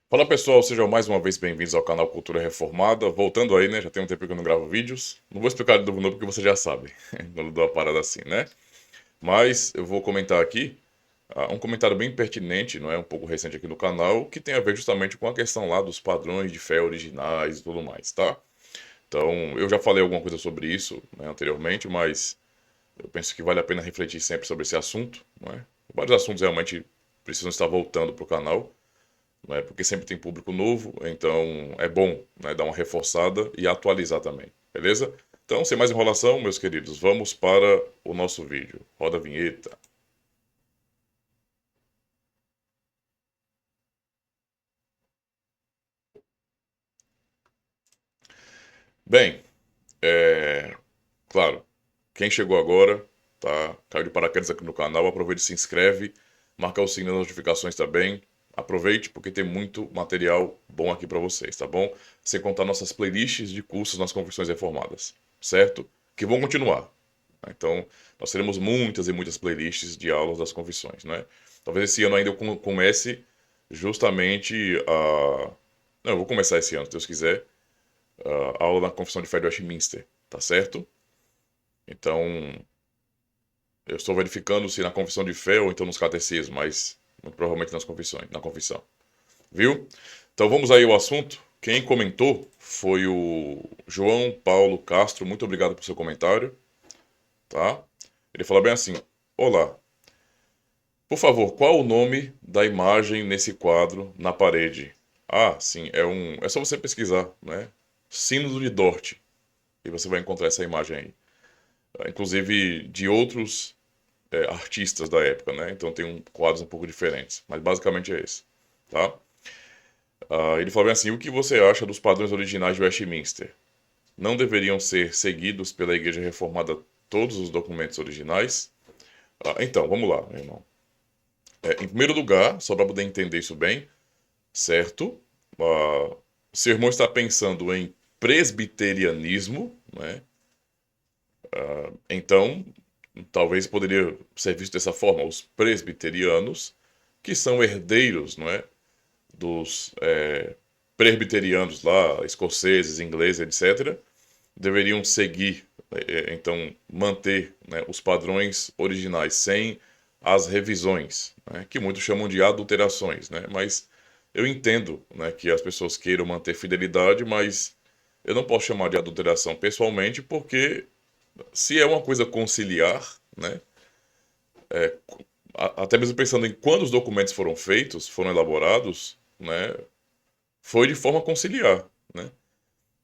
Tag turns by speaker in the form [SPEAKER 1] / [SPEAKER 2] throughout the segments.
[SPEAKER 1] Fala pessoal, sejam mais uma vez bem-vindos ao canal Cultura Reformada. Voltando aí, né? Já tem um tempo que eu não gravo vídeos. Não vou explicar de novo não, porque você já sabe. Quando dou uma parada assim, né? Mas eu vou comentar aqui um comentário bem pertinente, não é? Um pouco recente aqui no canal, que tem a ver justamente com a questão lá dos padrões de fé originais e tudo mais, tá? Então, eu já falei alguma coisa sobre isso, né, anteriormente, mas eu penso que vale a pena refletir sempre sobre esse assunto, não é? Vários assuntos realmente precisam estar voltando para o canal, né? Porque sempre tem público novo, então é bom, né, dar uma reforçada e atualizar também, beleza? Então, sem mais enrolação, meus queridos, vamos para o nosso vídeo. Roda a vinheta. Bem, claro, quem chegou agora, tá? Caiu de paraquedas aqui no canal, aproveite e se inscreve, marca o sininho das notificações também. Aproveite porque tem muito material bom aqui para vocês, tá bom? Sem contar nossas playlists de cursos nas confissões reformadas, certo? Que vão continuar. Né? Então, nós teremos muitas e muitas playlists de aulas das confissões, né? Talvez esse ano ainda eu comece justamente a... Não, eu vou começar esse ano, se Deus quiser, a aula na Confissão de Fé de Westminster, tá certo? Então, eu estou verificando se na confissão de fé ou então nos catecismos, mas muito provavelmente nas confissões, na confissão. Viu? Então vamos aí ao assunto. Quem comentou foi o João Paulo Castro. Muito obrigado por seu comentário, tá? Ele falou bem assim: Olá, por favor, qual o nome da imagem nesse quadro na parede? Ah, sim, é só você pesquisar, né? Sínodo de Dort e você vai encontrar essa imagem aí. Inclusive de outros artistas da época, né? Então tem quadros um pouco diferentes, mas basicamente é esse, tá? Ele fala bem assim: o que você acha dos padrões originais de Westminster? Não deveriam ser seguidos pela Igreja Reformada todos os documentos originais? Então, vamos lá, meu irmão. Em primeiro lugar, só para poder entender isso bem, certo? O seu irmão está pensando em presbiterianismo, né? Então, talvez poderia ser visto dessa forma: os presbiterianos, que são herdeiros, não é? Dos presbiterianos lá, escoceses, ingleses, etc., deveriam seguir, então, manter, né, os padrões originais, sem as revisões, né, que muitos chamam de adulterações, né, mas eu entendo, né, que as pessoas queiram manter fidelidade, mas eu não posso chamar de adulteração pessoalmente, porque se é uma coisa conciliar, né, até mesmo pensando em quando os documentos foram feitos, foram elaborados, né, foi de forma conciliar, né?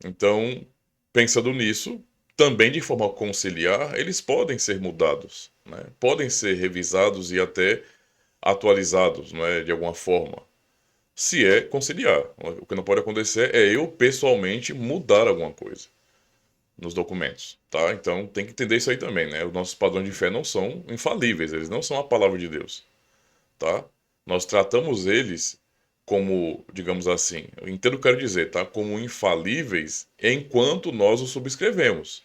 [SPEAKER 1] Então, pensando nisso, também de forma conciliar, eles podem ser mudados, né? Podem ser revisados e até atualizados, não é, de alguma forma. Se é conciliar. O que não pode acontecer é eu pessoalmente mudar alguma coisa nos documentos, tá? Então tem que entender isso aí também, né? Os nossos padrões de fé não são infalíveis, eles não são a palavra de Deus, tá? Nós tratamos eles como, digamos assim, eu entendo o que eu quero dizer, tá? Como infalíveis enquanto nós os subscrevemos.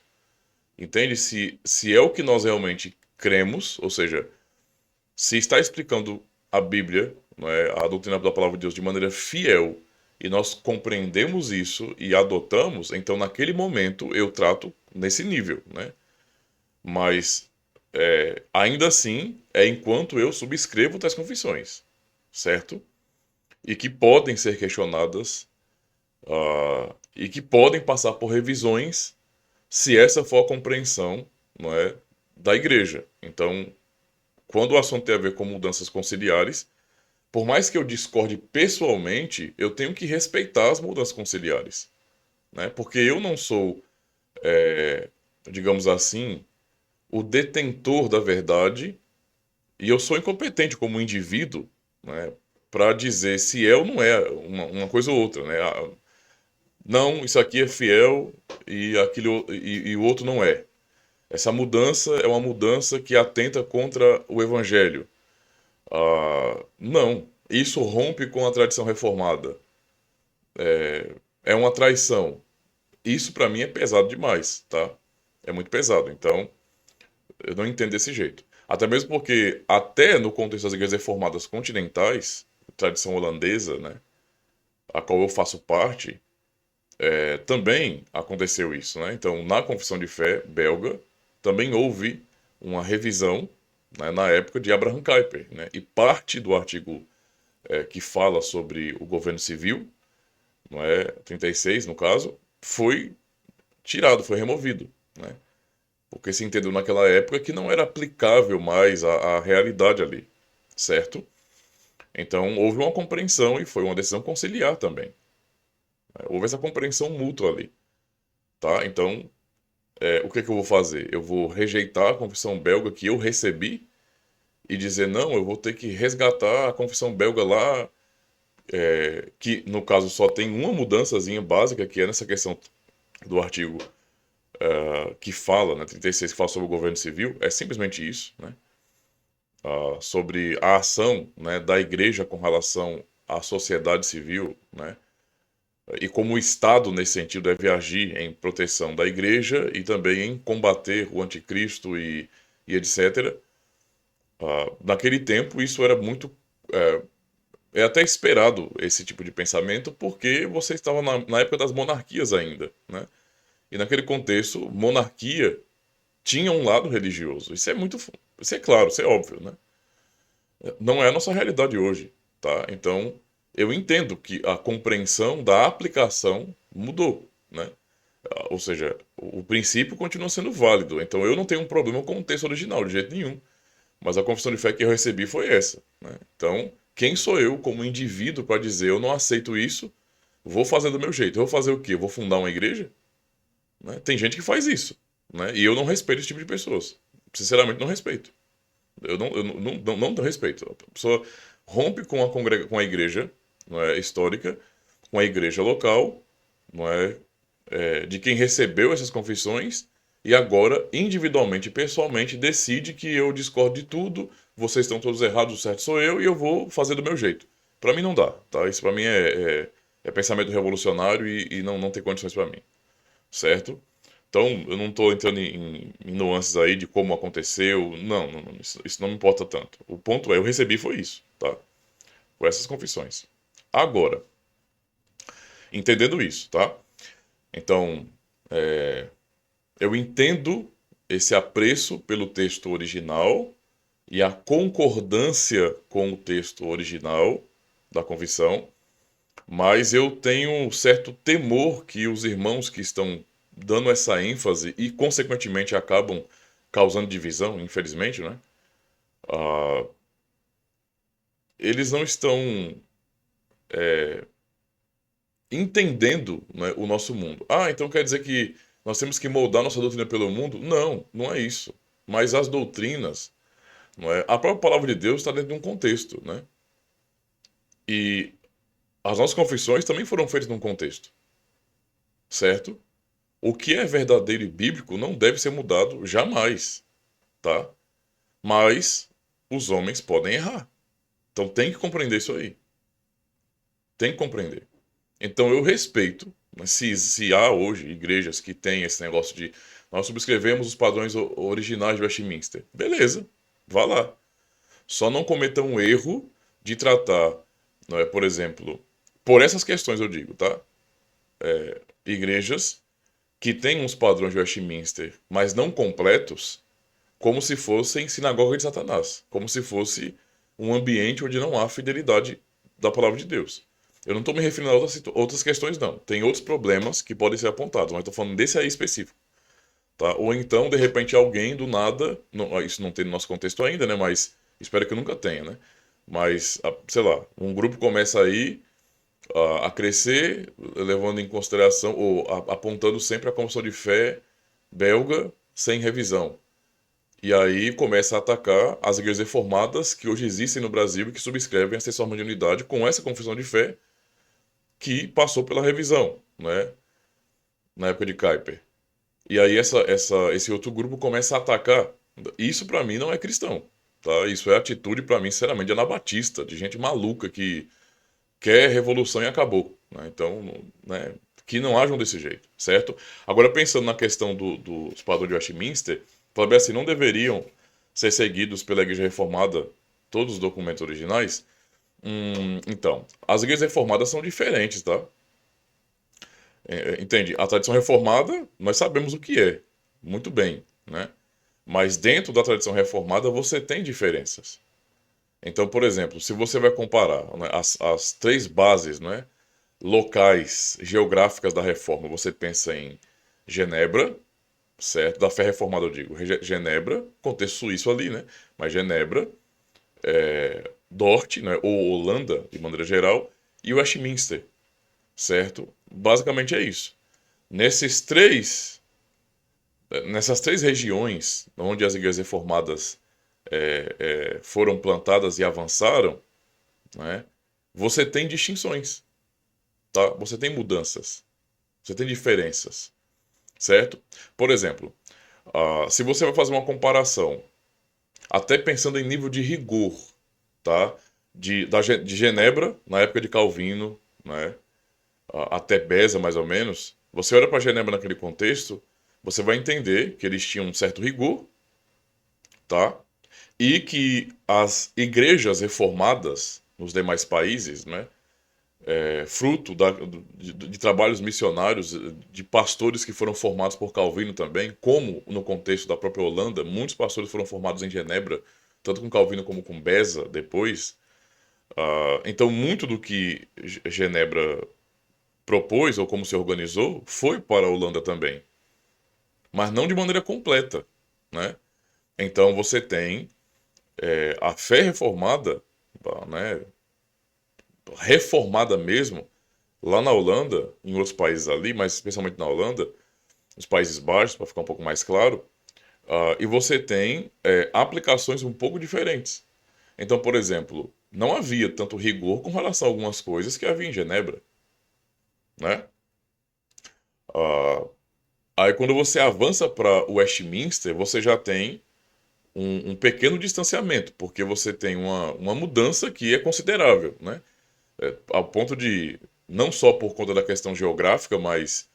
[SPEAKER 1] Entende? Se é o que nós realmente cremos, ou seja, se está explicando a Bíblia, não é, a doutrina da palavra de Deus de maneira fiel, e nós compreendemos isso e adotamos, então naquele momento eu trato nesse nível, né? Mas ainda assim é enquanto eu subscrevo tais confissões, certo? E que podem ser questionadas, e que podem passar por revisões se essa for a compreensão, não é, da igreja. Então, quando o assunto tem a ver com mudanças conciliares, por mais que eu discorde pessoalmente, eu tenho que respeitar as mudanças conciliares, né? Porque eu não sou, digamos assim, o detentor da verdade e eu sou incompetente como indivíduo, né, para dizer se é ou não é uma coisa ou outra, né? Não, isso aqui é fiel e aquilo e o outro não é. Essa mudança é uma mudança que atenta contra o evangelho. Não, isso rompe com a tradição reformada. É uma traição. Isso para mim é pesado demais, tá? É muito pesado. Então, eu não entendo desse jeito. Até mesmo porque, até no contexto das igrejas reformadas continentais, tradição holandesa, né? a qual eu faço parte, também aconteceu isso, né? Então, na Confissão de Fé belga, também houve uma revisão, né, na época de Abraham Kuyper, né? E parte do artigo que fala sobre o governo civil, não é, 36 no caso, foi tirado, foi removido, né? Porque se entendeu naquela época que não era aplicável mais à realidade ali, certo? Então houve uma compreensão e foi uma decisão conciliar também, né? Houve essa compreensão mútua ali, tá? Então, o que que eu vou fazer? Eu vou rejeitar a confissão belga que eu recebi e dizer, não, eu vou ter que resgatar a confissão belga lá, que no caso só tem uma mudançazinha básica, que é nessa questão do artigo que fala, né, 36, que fala sobre o governo civil, é simplesmente isso, né? Sobre a ação, né, da igreja com relação à sociedade civil, né? E como o Estado, nesse sentido, deve agir em proteção da igreja e também em combater o anticristo e etc. Naquele tempo, isso era muito. É até esperado esse tipo de pensamento, porque você estava na época das monarquias ainda, né? E naquele contexto, monarquia tinha um lado religioso. Isso é muito. Isso é claro, isso é óbvio, né? Não é a nossa realidade hoje, tá? Então, eu entendo que a compreensão da aplicação mudou, né? Ou seja, o princípio continua sendo válido. Então, eu não tenho um problema com o texto original, de jeito nenhum. Mas a confissão de fé que eu recebi foi essa, né? Então, quem sou eu como indivíduo para dizer eu não aceito isso, vou fazer do meu jeito? Eu vou fazer o quê? Eu vou fundar uma igreja? Né? Tem gente que faz isso, né? E eu não respeito esse tipo de pessoas. Sinceramente, não respeito. Eu não respeito. A pessoa rompe com com a igreja, não é, histórica, com a igreja local, não é, de quem recebeu essas confissões e agora, individualmente, pessoalmente, decide que eu discordo de tudo, vocês estão todos errados, o certo sou eu e eu vou fazer do meu jeito. Para mim não dá, tá? Isso para mim é pensamento revolucionário e não tem condições para mim, certo? Então, eu não estou entrando em nuances aí de como aconteceu. Não, isso não me importa tanto. O ponto é, eu recebi foi isso, tá? Com essas confissões. Agora, entendendo isso, tá? Então, eu entendo esse apreço pelo texto original e a concordância com o texto original da confissão, mas eu tenho um certo temor que os irmãos que estão dando essa ênfase e, consequentemente, acabam causando divisão, infelizmente, né? Ah, eles não estão entendendo, né, o nosso mundo. Ah, então quer dizer que nós temos que moldar nossa doutrina pelo mundo? Não, não é isso. Mas as doutrinas, não é? A própria palavra de Deus está dentro de um contexto, né? E as nossas confissões também foram feitas num contexto, certo? O que é verdadeiro e bíblico não deve ser mudado jamais, tá? Mas os homens podem errar. Então tem que compreender isso aí. Tem que compreender. Então eu respeito, mas se há hoje igrejas que têm esse negócio de nós subscrevemos os padrões originais de Westminster. Beleza, vá lá. Só não cometa um erro de tratar, não é, por exemplo, por essas questões eu digo, tá? Igrejas que têm uns padrões de Westminster, mas não completos, como se fossem sinagoga de Satanás, como se fosse um ambiente onde não há fidelidade da palavra de Deus. Eu não estou me referindo a outras questões, não. Tem outros problemas que podem ser apontados, mas estou falando desse aí específico. Tá? Ou então, de repente, alguém do nada, isso não tem no nosso contexto ainda, né? Mas espero que nunca tenha, né? Mas, sei lá, um grupo começa aí a crescer, levando em consideração, ou apontando sempre a confissão de fé belga sem revisão. E aí começa a atacar as igrejas reformadas que hoje existem no Brasil e que subscrevem essa forma de unidade com essa confissão de fé que passou pela revisão, né, na época de Kuyper. E aí esse outro grupo começa a atacar. Isso para mim não é cristão, tá? Isso é atitude para mim, sinceramente, de anabatista, de gente maluca que quer revolução e acabou, né? Então, né, que não ajam desse jeito, certo? Agora pensando na questão dos padrões de Westminster, falei assim, não deveriam ser seguidos pela Igreja Reformada todos os documentos originais? Então, as igrejas reformadas são diferentes, tá? Entende? A tradição reformada, nós sabemos o que é, muito bem, né? Mas dentro da tradição reformada você tem diferenças. Então, por exemplo, se você vai comparar, né, as três bases, né, locais geográficas da reforma, você pensa em Genebra, certo? Da fé reformada, eu digo. Genebra, contexto suíço ali, né? Mas Genebra, Dort, né? Ou Holanda, de maneira geral, e Westminster, certo? Basicamente é isso. Nesses três, nessas três regiões onde as igrejas reformadas foram plantadas e avançaram, né? Você tem distinções, tá? Você tem mudanças, você tem diferenças, certo? Por exemplo, se você vai fazer uma comparação, até pensando em nível de rigor, tá? De Genebra, na época de Calvino, né? Até Beza, mais ou menos, você olha para Genebra naquele contexto, você vai entender que eles tinham um certo rigor, tá? E que as igrejas reformadas nos demais países, né? Fruto de trabalhos missionários, de pastores que foram formados por Calvino também, como no contexto da própria Holanda, muitos pastores foram formados em Genebra, tanto com Calvino como com Beza depois. Então, muito do que Genebra propôs ou como se organizou foi para a Holanda também, mas não de maneira completa, né? Então, você tem a fé reformada, né? Reformada mesmo, lá na Holanda, em outros países ali, mas especialmente na Holanda, nos Países Baixos, para ficar um pouco mais claro, e você tem aplicações um pouco diferentes. Então, por exemplo, não havia tanto rigor com relação a algumas coisas que havia em Genebra, né? Ah, Aí quando você avança para Westminster, você já tem um pequeno distanciamento, porque você tem uma mudança que é considerável, né? Ao ponto de, não só por conta da questão geográfica, mas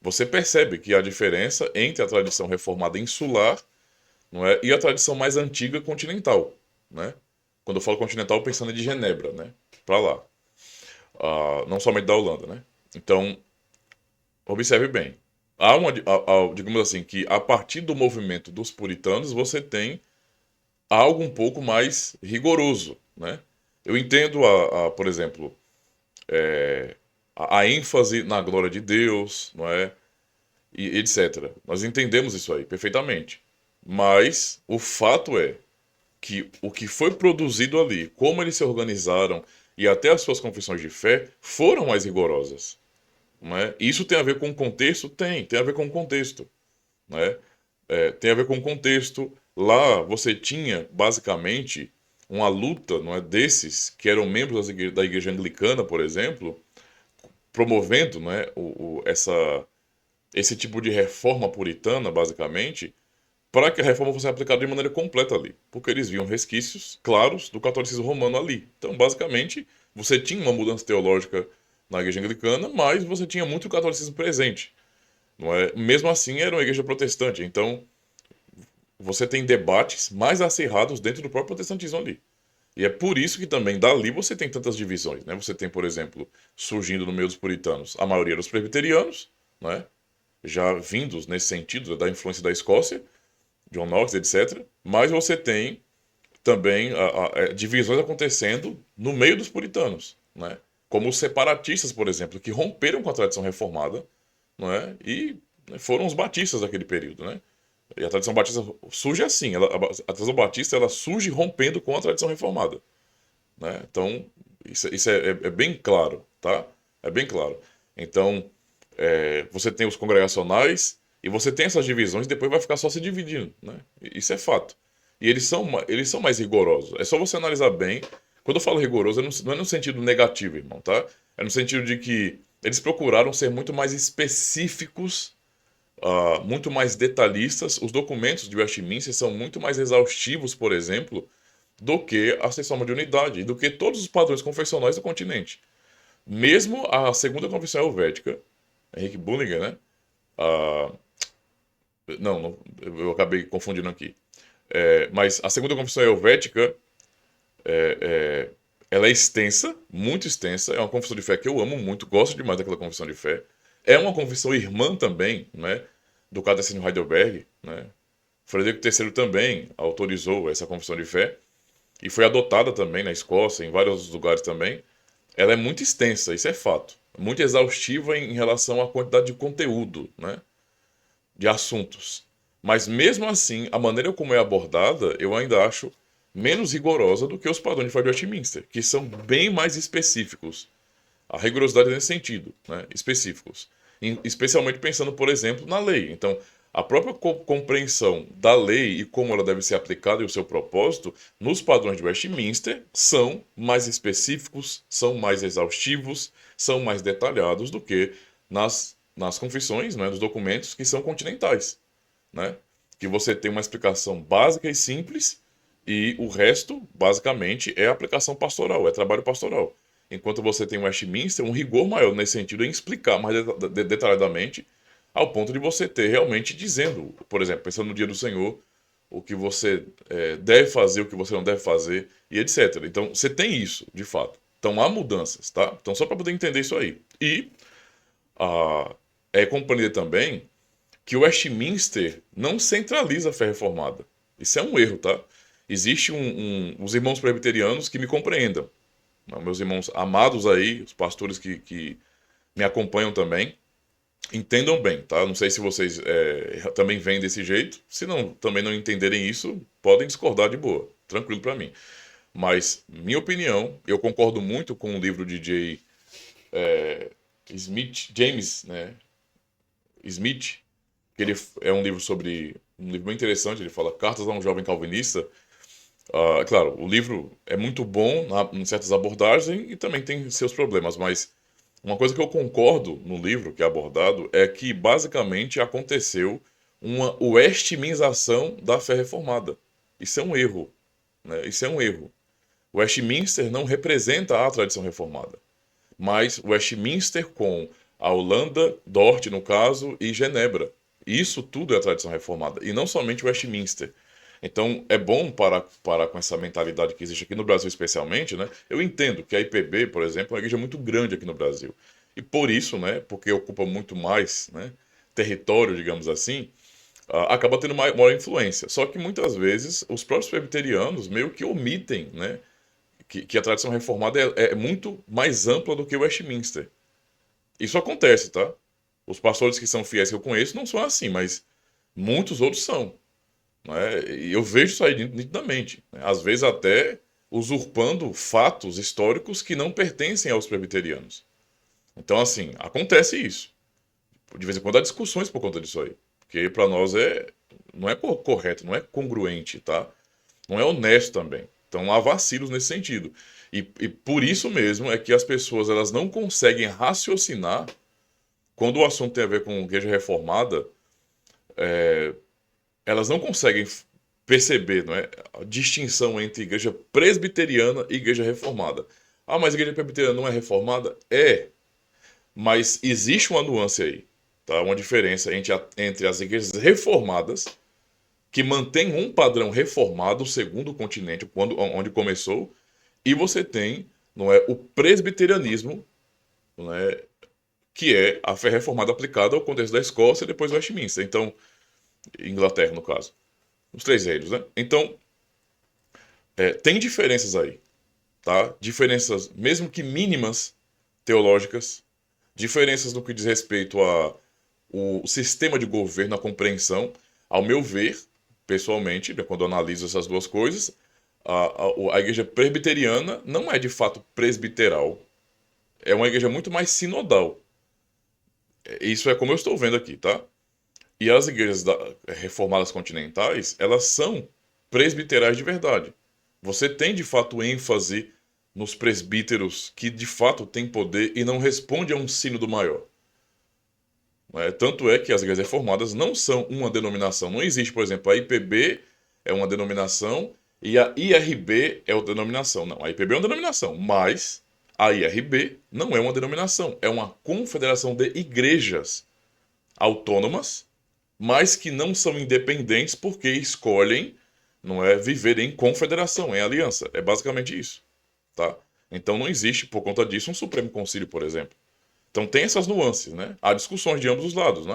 [SPEAKER 1] você percebe que há diferença entre a tradição reformada insular, não é, e a tradição mais antiga continental, né? Quando eu falo continental, pensando de Genebra, né? Para lá. Não somente da Holanda, né? Então, observe bem. Digamos assim, que a partir do movimento dos puritanos, você tem algo um pouco mais rigoroso, né? Eu entendo, por exemplo, a ênfase na glória de Deus, não é? E etc. Nós entendemos isso aí perfeitamente. Mas o fato é que o que foi produzido ali, como eles se organizaram e até as suas confissões de fé foram mais rigorosas. Não é? Isso tem a ver com o contexto? Tem a ver com o contexto. Né? Tem a ver com o contexto. Lá você tinha, basicamente, uma luta, não é, desses que eram membros da igreja anglicana, por exemplo, promovendo, né, esse tipo de reforma puritana, basicamente, para que a reforma fosse aplicada de maneira completa ali, porque eles viam resquícios claros do catolicismo romano ali. Então, basicamente, você tinha uma mudança teológica na igreja anglicana, mas você tinha muito catolicismo presente. Não é? Mesmo assim, era uma igreja protestante. Então, você tem debates mais acirrados dentro do próprio protestantismo ali. E é por isso que também dali você tem tantas divisões, né? Você tem, por exemplo, surgindo no meio dos puritanos, a maioria dos presbiterianos, né? Já vindos nesse sentido da influência da Escócia, John Knox, etc. Mas você tem também divisões acontecendo no meio dos puritanos, né? Como os separatistas, por exemplo, que romperam com a tradição reformada, não é? E foram os batistas daquele período, né? E a tradição batista surge assim, a tradição batista ela surge rompendo com a tradição reformada, né? Então, isso é bem claro, tá? É bem claro. Então, você tem os congregacionais e você tem essas divisões e depois vai ficar só se dividindo, né? Isso é fato. E eles são mais rigorosos. É só você analisar bem. Quando eu falo rigoroso, não é no sentido negativo, irmão, tá? É no sentido de que eles procuraram ser muito mais específicos, muito mais detalhistas. Os documentos de Westminster são muito mais exaustivos, por exemplo, do que a Sessão de Unidade e do que todos os padrões confessionais do continente. Mesmo a Segunda Confissão Helvética, Henrique Bullinger, né? Ah, não, eu acabei confundindo aqui. Mas a Segunda Confissão Helvética Ela é extensa, muito extensa, é uma confissão de fé que eu amo muito, gosto demais daquela confissão de fé. É uma confissão irmã também, né, do Catecismo Heidelberg, né? Frederico III também autorizou essa confissão de fé e foi adotada também na Escócia, em vários lugares também. Ela é muito extensa, isso é fato. Muito exaustiva em relação à quantidade de conteúdo, né? De assuntos. Mas mesmo assim, a maneira como é abordada, eu ainda acho menos rigorosa do que os padrões de fé de Westminster, que são bem mais específicos. A rigorosidade nesse sentido, né? Específicos. Especialmente pensando, por exemplo, na lei. Então, a própria compreensão da lei e como ela deve ser aplicada e o seu propósito, nos padrões de Westminster, são mais específicos, são mais exaustivos, são mais detalhados do que nas confissões, né, dos documentos que são continentais, né? Que você tem uma explicação básica e simples e o resto, basicamente, é aplicação pastoral, é trabalho pastoral. Enquanto você tem o Westminster, um rigor maior nesse sentido em explicar mais detalhadamente, ao ponto de você ter realmente dizendo, por exemplo, pensando no dia do Senhor, o que você deve fazer, o que você não deve fazer, e etc. Então, você tem isso, de fato. Então, há mudanças, tá? Então, só para poder entender isso aí. E é compreender também que o Westminster não centraliza a fé reformada. Isso é um erro, tá? Existe os irmãos presbiterianos que me compreendam. Meus irmãos amados aí, os pastores que me acompanham também, entendam bem, tá? Não sei se vocês também veem desse jeito. Se não, também não entenderem isso, podem discordar de boa. Tranquilo para mim. Mas, minha opinião, eu concordo muito com o livro de Smith, James, né? Smith, que ele é um livro sobre um livro bem interessante. Ele fala Cartas a um Jovem Calvinista. Claro, o livro é muito bom em certas abordagens e também tem seus problemas, mas uma coisa que eu concordo no livro que é abordado é que basicamente aconteceu uma westminização da fé reformada. Isso é um erro, né? Isso é um erro. Westminster não representa a tradição reformada, mas Westminster com a Holanda, Dort no caso, e Genebra. Isso tudo é a tradição reformada, e não somente Westminster. Então é bom parar com essa mentalidade que existe aqui no Brasil, especialmente, né? Eu entendo que a IPB, por exemplo, é uma igreja muito grande aqui no Brasil. E por isso, né, porque ocupa muito mais, né, território, digamos assim, acaba tendo maior influência. Só que muitas vezes os próprios presbiterianos meio que omitem, né, que a tradição reformada é muito mais ampla do que o Westminster. Isso acontece, tá? Os pastores que são fiéis que eu conheço não são assim, mas muitos outros são, né? E eu vejo isso aí nitidamente, né? Às vezes até usurpando fatos históricos que não pertencem aos presbiterianos. Então, assim, acontece isso. De vez em quando há discussões por conta disso aí. Porque para nós não é correto, não é congruente, tá? Não é honesto também. Então há vacilos nesse sentido. E por isso mesmo é que as pessoas elas não conseguem raciocinar quando o assunto tem a ver com igreja reformada, elas não conseguem perceber, não é, a distinção entre igreja presbiteriana e igreja reformada. Ah, mas a igreja presbiteriana não é reformada? É, mas existe uma nuance aí, tá? Uma diferença entre as igrejas reformadas, que mantêm um padrão reformado segundo o continente, onde começou, e você tem, não é, o presbiterianismo, não é, que é a fé reformada aplicada ao contexto da Escócia e depois do Westminster. Então, Inglaterra, no caso. Os três reinos, né? Então, tem diferenças aí, tá? Diferenças, mesmo que mínimas, teológicas, diferenças no que diz respeito a o sistema de governo, a compreensão. Ao meu ver, pessoalmente, né, quando eu analiso essas duas coisas, a igreja presbiteriana não é de fato presbiteral. É uma igreja muito mais sinodal. Isso é como eu estou vendo aqui, tá? E as igrejas reformadas continentais, elas são presbiterais de verdade. Você tem de fato ênfase nos presbíteros que de fato têm poder e não responde a um sino do maior. Tanto é que as igrejas reformadas não são uma denominação. Não existe, por exemplo, a IPB é uma denominação e a IRB é outra denominação. Não, a IPB é uma denominação, mas a IRB não é uma denominação. É uma confederação de igrejas autônomas, mas que não são independentes porque escolhem, não é, viver em confederação, em aliança. É basicamente isso, tá? Então não existe, por conta disso, um Supremo Concílio, por exemplo. Então tem essas nuances, né? Há discussões de ambos os lados, né?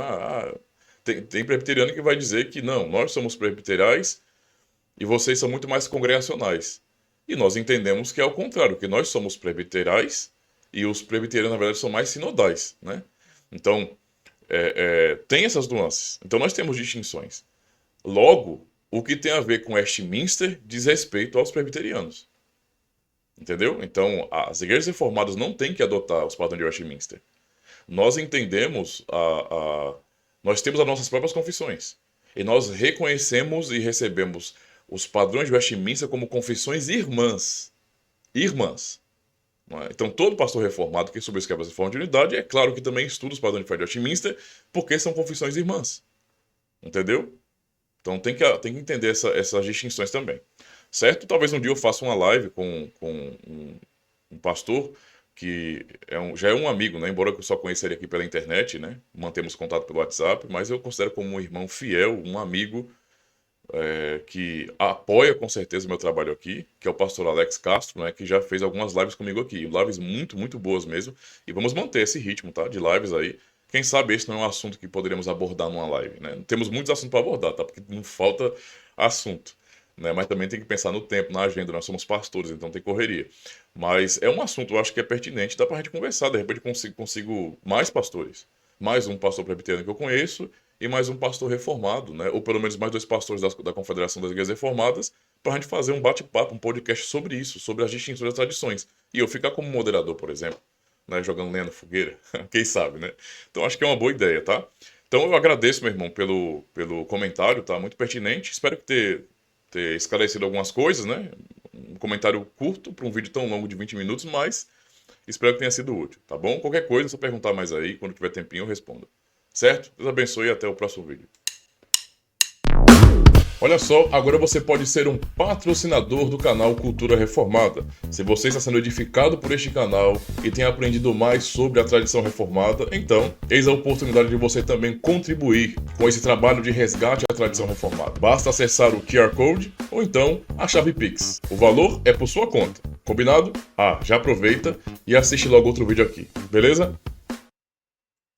[SPEAKER 1] Tem presbiteriano que vai dizer que não, nós somos presbiteriais e vocês são muito mais congregacionais. E nós entendemos que é o contrário, que nós somos presbiteriais e os presbiterianos, na verdade, são mais sinodais, né? Então, tem essas nuances. Então nós temos distinções. Logo, o que tem a ver com Westminster diz respeito aos presbiterianos. Entendeu? Então, as igrejas reformadas não têm que adotar os padrões de Westminster. Nós entendemos, nós temos as nossas próprias confissões. E nós reconhecemos e recebemos os padrões de Westminster como confissões irmãs. Irmãs. Não é? Então, todo pastor reformado que subscreve essa forma de unidade, é claro que também estuda os padrões de Westminster, porque são confissões irmãs. Entendeu? Então, tem que entender essas distinções também. Certo? Talvez um dia eu faça uma live com um pastor que já é um amigo, né? Embora eu só conheça ele aqui pela internet, né? Mantemos contato pelo WhatsApp, mas eu considero como um irmão fiel, um amigo que apoia com certeza o meu trabalho aqui, que é o pastor Alex Castro, né? Que já fez algumas lives comigo aqui. Lives muito, muito boas mesmo. E vamos manter esse ritmo, tá? De lives aí. Quem sabe esse não é um assunto que poderíamos abordar numa live, né? Temos muitos assuntos para abordar, tá? Porque não falta assunto. Né? Mas também tem que pensar no tempo, na agenda. Nós somos pastores, então tem correria. Mas é um assunto, eu acho que é pertinente, dá pra gente conversar. De repente consigo mais pastores. Mais um pastor presbiteriano que eu conheço e mais um pastor reformado, né? Ou pelo menos mais 2 pastores da Confederação das Igrejas Reformadas, pra gente fazer um bate-papo, um podcast sobre isso, sobre as distinções das tradições. E eu ficar como moderador, por exemplo, né? Jogando lenha na fogueira. Quem sabe, né? Então acho que é uma boa ideia, tá? Então eu agradeço, meu irmão, pelo comentário, tá? Muito pertinente. Espero ter esclarecido algumas coisas, né? Um comentário curto para um vídeo tão longo de 20 minutos, mas espero que tenha sido útil, tá bom? Qualquer coisa, é só perguntar mais aí, quando tiver tempinho eu respondo. Certo? Deus abençoe e até o próximo vídeo. Olha só, agora você pode ser um patrocinador do canal Cultura Reformada. Se você está sendo edificado por este canal e tem aprendido mais sobre a tradição reformada, então eis a oportunidade de você também contribuir com esse trabalho de resgate à tradição reformada. Basta acessar o QR Code ou então a chave Pix. O valor é por sua conta. Combinado? Já aproveita e assiste logo outro vídeo aqui, beleza?